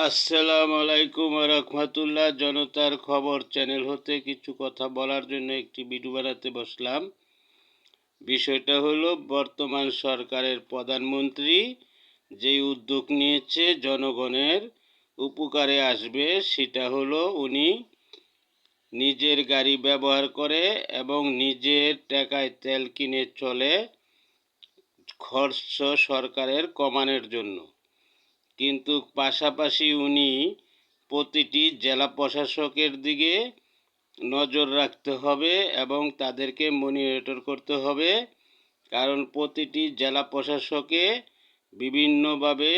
আসসালামু আলাইকুম রহমতুল্লাহ। জনতার খবর চ্যানেল হতে কিছু কথা বলার জন্য একটি ভিডিও বানাতে বসলাম। বিষয়টা হলো, বর্তমান সরকারের প্রধানমন্ত্রী যেই উদ্যোগ নিয়েছে জনগণের উপকারে আসবে, সেটা হলো উনি নিজের গাড়ি ব্যবহার করে এবং নিজের টাকায় তেল কিনে চলে খরচ সরকারের কমানোর জন্য। কিন্তু পাশাপাশি উনি প্রতিটি জেলা প্রশাসকের দিকে নজর রাখতে হবে এবং তাদেরকে মনিটর করতে হবে, কারণ প্রতিটি জেলা প্রশাসকে বিভিন্নভাবে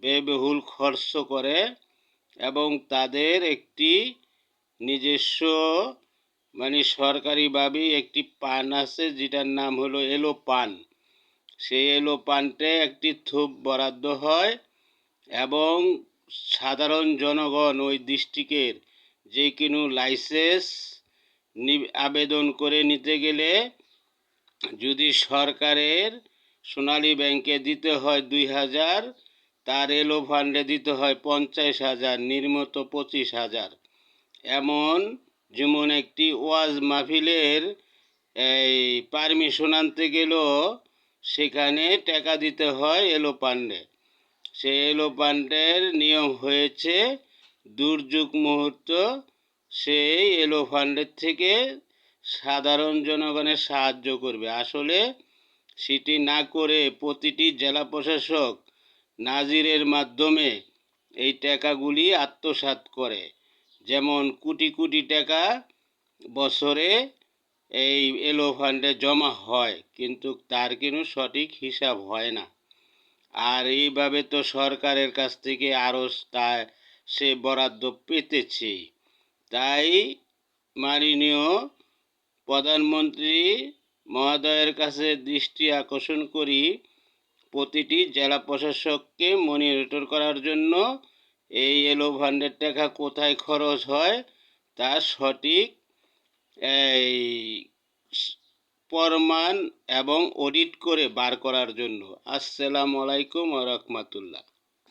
ব্যয়বহুল খরচ করে এবং তাদের একটি নিজস্ব সরকারিভাবে একটি পান আছে, যেটার নাম হলো এলো পান। সেই এলো পানটে একটি থুপ বরাদ্দ হয় এবং সাধারণ জনগণ ওই ডিস্ট্রিক্টের যে কোনো লাইসেন্স আবেদন করে নিতে গেলে যদি সরকারের সোনালী ব্যাংকে দিতে হয় 2,000, তার এলো ফান্ডে দিতে হয় 50,000, নির্মত 25,000। যেমন একটি ওয়াজ মাহফিলের পারমিশন আনতে গেলেও সেখানে টাকা দিতে হয় এলো ফান্ডে। সেই এলো ফান্ডের নিয়ম হয়েছে দুর্যোগ মুহূর্ত সেই এলো ফান্ডের থেকে সাধারণ জনগণের সাহায্য করবে। আসলে সেটি না করে প্রতিটি জেলা প্রশাসক নাজিরের মাধ্যমে এই টাকাগুলি আত্মসাৎ করে। যেমন কোটি কোটি টাকা বছরে এই এলো ফান্ডে জমা হয়, কিন্তু তার কোনো সঠিক হিসাব হয় না। আর এইভাবে তো সরকারের কাছ থেকে আরও সে বরাদ্দ পেতেছে। তাই মাননীয় প্রধানমন্ত্রী মহোদয়ের কাছে দৃষ্টি আকর্ষণ করি, প্রতিটি জেলা প্রশাসককে মনিটর করার জন্য এই এলো ফান্ডের টাকা কোথায় খরচ হয় তার সঠিক এই প্রমাণ এবং অডিট করে বার করার জন্য। আসসালামু আলাইকুম ওয়া রাহমাতুল্লাহ।